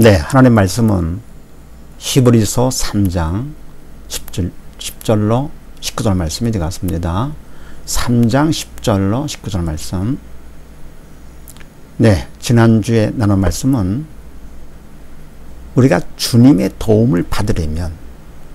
네, 하나님 말씀은 히브리서 3장 10절로 19절 말씀이 되겠습니다. 3장 10절로 19절 말씀. 네, 지난주에 나눈 말씀은 우리가 주님의 도움을 받으려면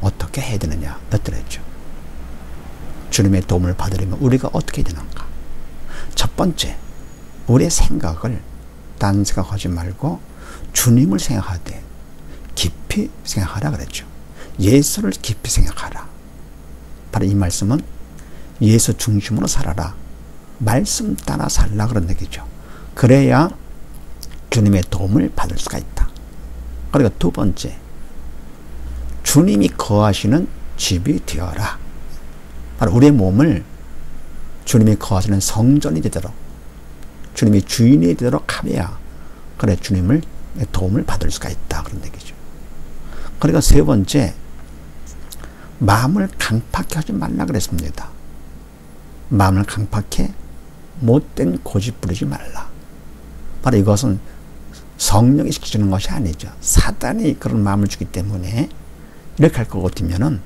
어떻게 해야 되느냐 였더랬죠. 주님의 도움을 받으려면 우리가 어떻게 해야 되는가. 첫 번째, 우리의 생각을 딴 생각하지 말고 주님을 생각하되 깊이 생각하라 그랬죠. 예수를 깊이 생각하라. 바로 이 말씀은 예수 중심으로 살아라. 말씀 따라 살라 그런 얘기죠. 그래야 주님의 도움을 받을 수가 있다. 그리고 두 번째, 주님이 거하시는 집이 되어라. 바로 우리의 몸을 주님이 거하시는 성전이 되도록, 주님이 주인이 되도록 하여야 그래 주님을 도움을 받을 수가 있다 그런 얘기죠. 그리고 세 번째, 마음을 강팍해 하지 말라 그랬습니다. 마음을 강팍해 못된 고집 부리지 말라. 바로 이것은 성령이 시키는 것이 아니죠. 사단이 그런 마음을 주기 때문에 이렇게 할 것 같으면은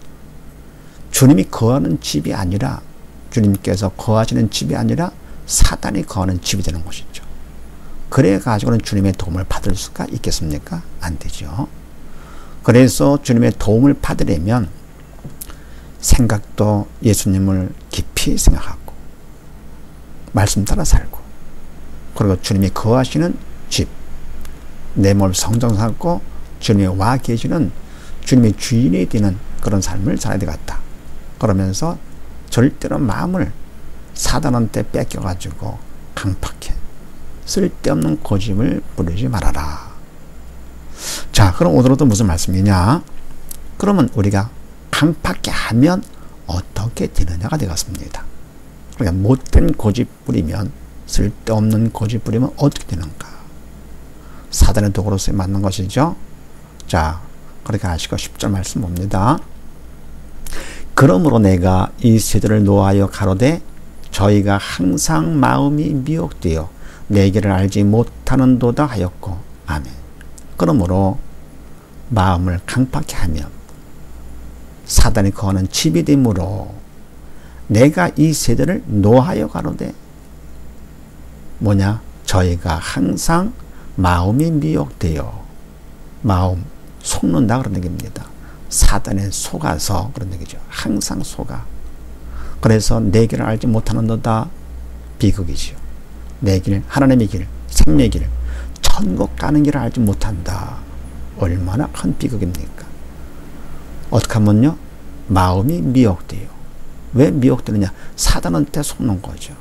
주님이 거하는 집이 아니라, 주님께서 거하시는 집이 아니라 사단이 거하는 집이 되는 것이죠. 그래 가지고는 주님의 도움을 받을 수가 있겠습니까? 안 되죠. 그래서 주님의 도움을 받으려면 생각도 예수님을 깊이 생각하고 말씀 따라 살고, 그리고 주님이 거하시는 집, 내 몸을 성전 삼고 주님이 와 계시는 주님의 주인이 되는 그런 삶을 살아야 되겠다. 그러면서 절대로 마음을 사단한테 뺏겨가지고 강팍해 쓸데없는 고집을 부리지 말아라. 자, 그럼 오늘은 또 무슨 말씀이냐? 그러면 우리가 강팍해 하면 어떻게 되느냐가 되겠습니다. 그러니까 못된 고집 부리면, 쓸데없는 고집 부리면 어떻게 되는가? 사단의 도구로서 맞는 것이죠. 자, 그렇게 하시고 10절 말씀 봅니다. 그러므로 내가 이 세대를 노하여 가로되 저희가 항상 마음이 미혹되어 내 길을 알지 못하는도다 하였고. 아멘. 그러므로 마음을 강팍해 하면 사단이 거하는 집이 되므로 내가 이 세대를 노하여 가로되 뭐냐? 저희가 항상 마음이 미혹되어, 마음 속는다 그런 얘기입니다. 사단에 속아서 그런 얘기죠. 항상 속아. 그래서 내 길을 알지 못하는도다 비극이지요. 내 길, 하나님의 길, 생명의 길, 천국 가는 길을 알지 못한다. 얼마나 큰 비극입니까? 어떻게 하면요? 마음이 미혹돼요. 왜 미혹되느냐? 사단한테 속는 거죠.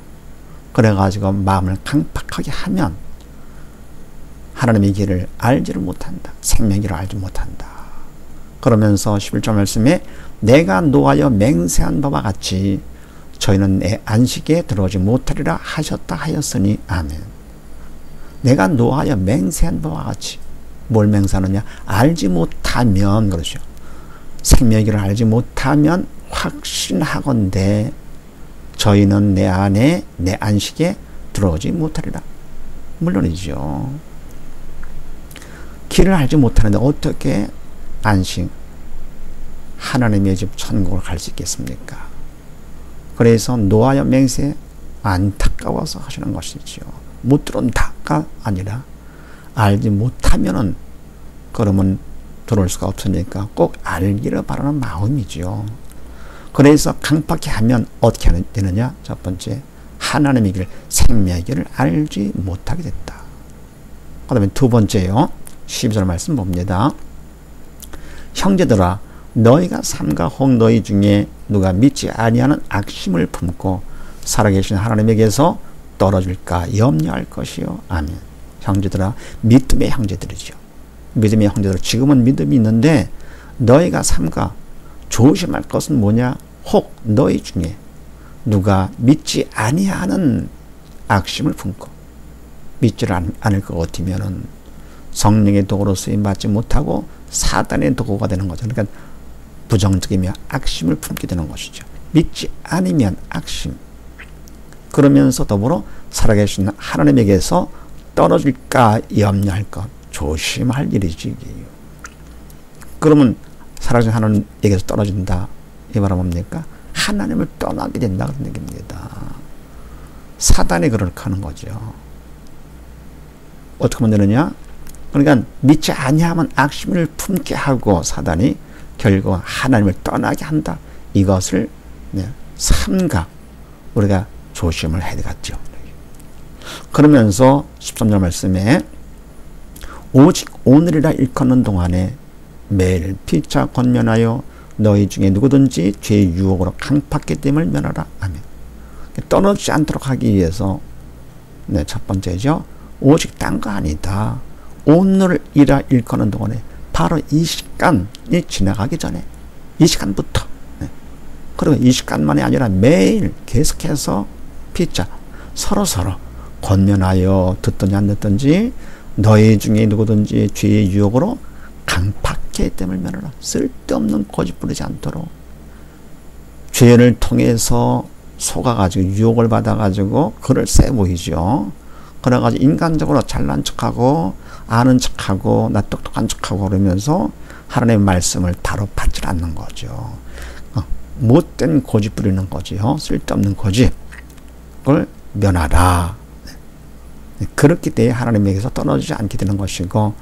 그래가지고 마음을 강팍하게 하면 하나님의 길을 알지를 못한다. 생명의 길을 알지 못한다. 그러면서 11절 말씀에 내가 노하여 맹세한 바와 같이 저희는 내 안식에 들어오지 못하리라 하셨다 하였으니. 아멘. 내가 노하여 맹세한 바와 같이, 뭘 맹세하느냐? 알지 못하면, 그러죠. 생명의 길을 알지 못하면 확신하건대 저희는 내 안에, 내 안식에 들어오지 못하리라. 물론이죠. 길을 알지 못하는데 어떻게 안식, 하나님의 집 천국을 갈 수 있겠습니까? 그래서 노하여 맹세, 안타까워서 하시는 것이지요. 못 들어온다가 아니라 알지 못하면은 그러면 들어올 수가 없으니까 꼭 알기를 바라는 마음이지요. 그래서 강팍해 하면 어떻게 되느냐? 첫 번째, 하나님의 길, 생명의 길을 알지 못하게 됐다. 그 다음에 두 번째요. 12절 말씀 봅니다. 형제들아, 너희가 삼가 혹 너희 중에 누가 믿지 아니하는 악심을 품고 살아계신 하나님에게서 떨어질까 염려할 것이요. 아멘. 형제들아, 믿음의 형제들이죠. 믿음의 형제들, 지금은 믿음이 있는데 너희가 삼가 조심할 것은 뭐냐? 혹 너희 중에 누가 믿지 아니하는 악심을 품고, 믿지를 않을 것 같으면은 성령의 도구로 쓰임받지 못하고 사단의 도구가 되는 거죠. 그러니까 부정적이며 악심을 품게 되는 것이죠. 믿지 않으면 악심. 그러면서 더불어 살아계신 하나님에게서 떨어질까 염려할 것, 조심할 일이지. 이게. 그러면 살아계신 하나님에게서 떨어진다. 이 말은 뭡니까? 하나님을 떠나게 된다 그런 얘기입니다. 사단이 그렇게 하는 거죠. 어떻게 하면 되느냐? 그러니까 믿지 아니하면 악심을 품게 하고 사단이 결국 하나님을 떠나게 한다. 이것을 삼가 우리가 조심을 해야 되겠죠. 그러면서 13절 말씀에 오직 오늘이라 일컫는 동안에 매일 피차 권면하여 너희 중에 누구든지 죄의 유혹으로 강팍하게 됨을 면하라. 아멘. 떨어지지 않도록 하기 위해서 첫 번째죠. 오직 딴 거 아니다. 오늘이라 일컫는 동안에 바로 이 시간이 지나가기 전에 이 시간부터 그리고 이 시간만이 아니라 매일 계속해서 피자 서로 권면하여 듣든지 안 듣든지 너희 중에 누구든지 죄의 유혹으로 강팍해 됨을 면하라. 쓸데없는 고집 부리지 않도록 죄를 통해서 속아가지고 유혹을 받아가지고 그를 세 보이죠. 그래가지고 인간적으로 잘난 척하고 아는 척하고 나 똑똑한 척하고 그러면서 하나님의 말씀을 바로 받지 않는 거죠. 못된 고집 부리는 거지요. 쓸데없는 고집을 면하라. 그렇기 때문에 하나님에게서 떨어지지 않게 되는 것이고,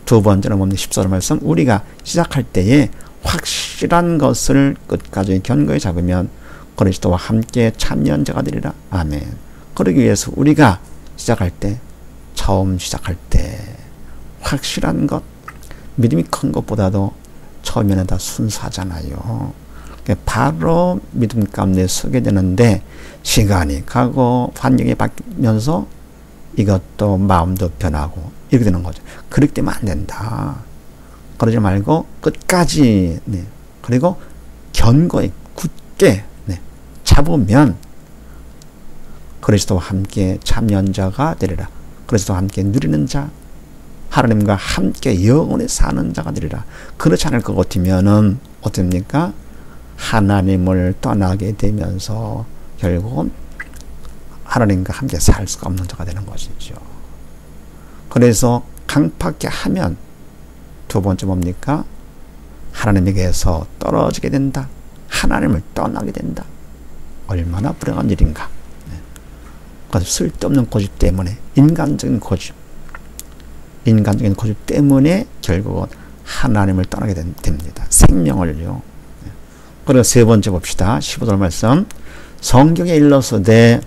두 번째는 뭡니까? 14절 말씀, 우리가 시작할 때에 확실한 것을 끝까지 견고히 잡으면 그리스도와 함께 참여자가 되리라. 아멘. 그러기 위해서 우리가 시작할 때, 처음 시작할 때 확실한 것, 믿음이 큰 것보다도 처음에는 다 순수하잖아요. 바로 믿음 가운데 서게 되는데 시간이 가고 환경이 바뀌면서 이것도 마음도 변하고 이렇게 되는 거죠. 그렇게 되면 안 된다. 그러지 말고 끝까지 그리고 견고히 굳게 잡으면 그리스도와 함께 참여자가 되리라. 그리스도와 함께 누리는 자, 하나님과 함께 영원히 사는 자가 되리라. 그렇지 않을 것 같으면은 어떻습니까? 하나님을 떠나게 되면서 결국은 하나님과 함께 살 수가 없는 자가 되는 것이죠. 그래서 강팍하게 하면 두 번째 뭡니까? 하나님에게서 떨어지게 된다. 하나님을 떠나게 된다. 얼마나 불행한 일인가. 그래서 쓸데없는 고집 때문에 인간적인 고집 때문에 결국은 하나님을 떠나게 됩니다. 생명을요. 그리고 세 번째 봅시다. 15절 말씀. 성경에 일러서되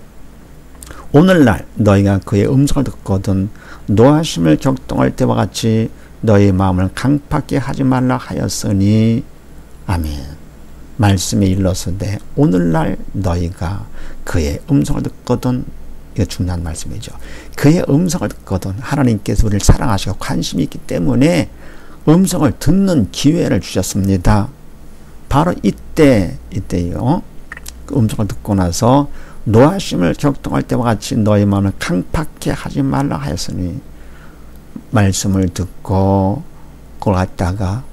오늘날 너희가 그의 음성을 듣거든 노하심을 격동할 때와 같이 너희 마음을 강팍하게 하지 말라 하였으니. 아멘. 말씀에 일러서되 오늘날 너희가 그의 음성을 듣거든. 이거 중요한 말씀이죠. 그의 음성을 듣거든. 하나님께서 우리를 사랑하시고 관심이 있기 때문에 음성을 듣는 기회를 주셨습니다. 바로 이때요. 그 음성을 듣고 나서 노하심을 격동할 때와 같이 너희 마음을 강팍하게 하지 말라 하였으니, 말씀을 듣고 그걸 갖다가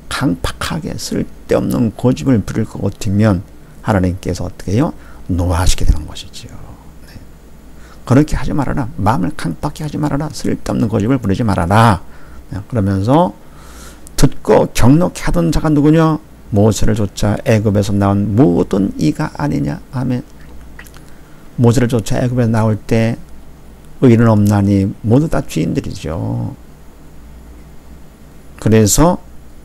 강팍하게 쓸데없는 고집을 부릴 것 같으면 하나님께서 어떻게 해요? 노하시게 되는 것이죠. 그렇게 하지 말아라. 마음을 강팍하게 하지 말아라. 쓸데없는 고집을 부리지 말아라. 그러면서 듣고 경록히 하던 자가 누구냐? 모세를 쫓아 애굽에서 나온 모든 이가 아니냐. 아멘. 모세를 쫓아 애굽에서 나올 때 의인은 없나니 모두 다 죄인들이죠. 그래서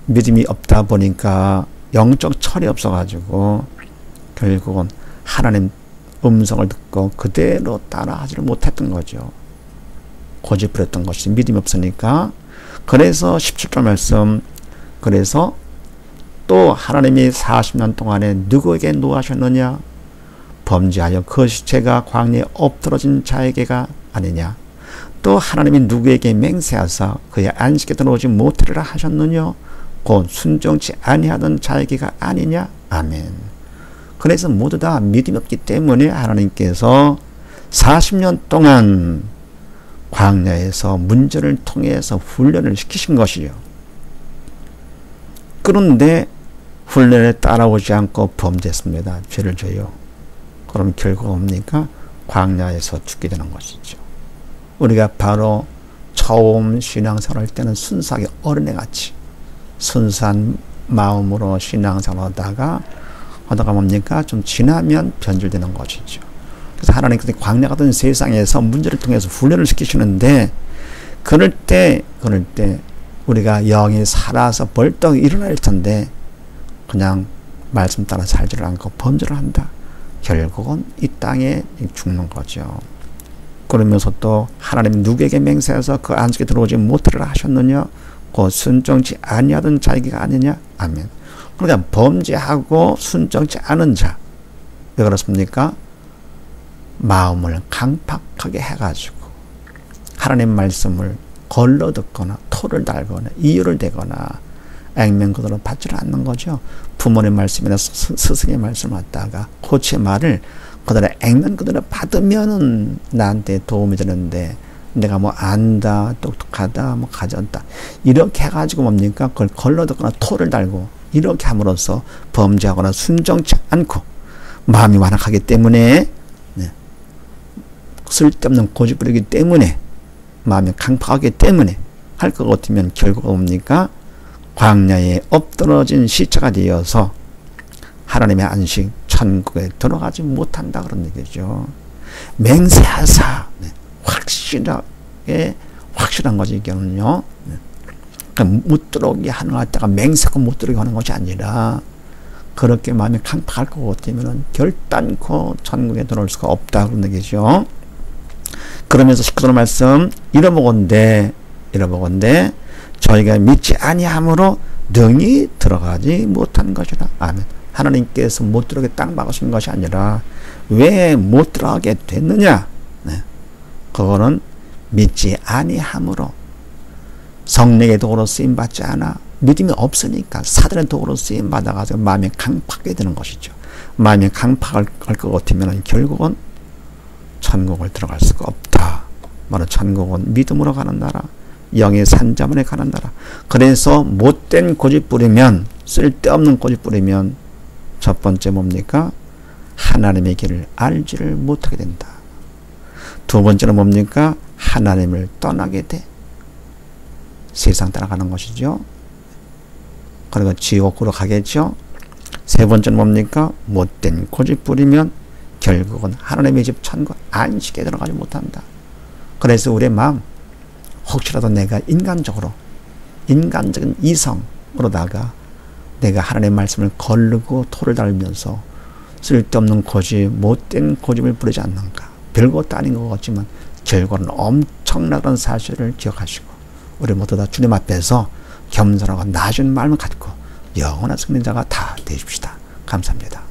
믿음이 없다 보니까 영적 철이 없어가지고 결국은 하나님 음성을 듣고 그대로 따라하지를 못했던 거죠. 고집부렸던 것이 믿음이 없으니까. 그래서 17절 말씀, 그래서 또 하나님이 40년 동안에 누구에게 노하셨느냐? 범죄하여 그 시체가 광야에 엎드러진 자에게가 아니냐? 또 하나님이 누구에게 맹세하사 그의 안식에 들어오지 못하리라 하셨느냐? 곧 순종치 아니하던 자에게가 아니냐? 아멘. 그래서 모두 다 믿음이 없기 때문에 하나님께서 40년 동안 광야에서 문제를 통해서 훈련을 시키신 것이요. 그런데 훈련에 따라오지 않고 범죄했습니다. 죄를 져요. 그럼 결국 뭡니까? 광야에서 죽게 되는 것이죠. 우리가 바로 처음 신앙생활 할 때는 순수하게 어린애같이 순수한 마음으로 신앙생활 하다가 뭡니까? 좀 지나면 변질되는 것이죠. 그래서 하나님께서 광야 같은 세상에서 문제를 통해서 훈련을 시키시는데 그럴 때 우리가 영이 살아서 벌떡 일어날 텐데 그냥 말씀 따라 살지를 않고 범죄를 한다. 결국은 이 땅에 죽는 거죠. 그러면서 또 하나님 누구에게 맹세해서 그 안식에 들어오지 못하리라 하셨느냐? 곧 순종치 아니하던 자에게가 아니냐? 아멘. 그러니까 범죄하고 순종치 않은 자. 왜 그렇습니까? 마음을 강팍하게 해가지고 하나님 말씀을 걸러 듣거나 토를 달거나 이유를 대거나 액면 그대로 받지를 않는 거죠. 부모님 말씀이나 스승의 말씀을 갖다가 코치의 말을 그대로 액면 그대로 받으면은 나한테 도움이 되는데 내가 뭐 안다, 똑똑하다, 뭐 가졌다 이렇게 해가지고 뭡니까? 그걸 걸러 듣거나 토를 달고 이렇게 함으로써 범죄하거나 순종치 않고 마음이 완악하기 때문에 쓸데없는 고집부리기 때문에 마음이 강팍하기 때문에 할 것 같으면 결과가 뭡니까? 광야에 엎드러진 시체가 되어서 하나님의 안식 천국에 들어가지 못한다 그런 얘기죠. 맹세하사 확실한 거지 이게는요. 그러니까 못 들어오게 하는 것 같다가 맹세하고 못 들어오게 하는 것이 아니라 그렇게 마음이 강팍할 것 같으면 결단코 천국에 들어올 수가 없다 그런 얘기죠. 그러면서 19절 말씀 이러보건대 저희가 믿지 아니함으로 능히 들어가지 못한 것이라. 아멘. 하나님께서 못 들어가게 딱 막으신 것이 아니라 왜 못 들어가게 됐느냐? 그거는 믿지 아니함으로 성령의 도구로 쓰임받지 않아 믿음이 없으니까 사단의 도구로 쓰임받아가지고 마음이 강팍하게 되는 것이죠. 마음이 강팍할 것 같으면 결국은 천국을 들어갈 수가 없다. 바로 천국은 믿음으로 가는 나라, 영의 산자문에 가는 나라. 그래서 못된 고집 부리면, 쓸데없는 고집 부리면 첫 번째 뭡니까? 하나님의 길을 알지를 못하게 된다. 두 번째는 뭡니까? 하나님을 떠나게 돼. 세상 따라가는 것이죠. 그리고 지옥으로 가겠죠. 세 번째는 뭡니까? 못된 고집 부리면 결국은 하나님의 집 천국 안식에 들어가지 못한다. 그래서 우리의 마음 혹시라도 내가 인간적인 이성으로다가 내가 하나님의 말씀을 거르고 토를 달면서 쓸데없는 고집, 못된 고집을 부리지 않는가. 별것도 아닌 것 같지만 결과는 엄청나다는 사실을 기억하시고 우리 모두 다 주님 앞에서 겸손하고 낮은 마음을 갖고 영원한 승리자가 다 되십시다. 감사합니다.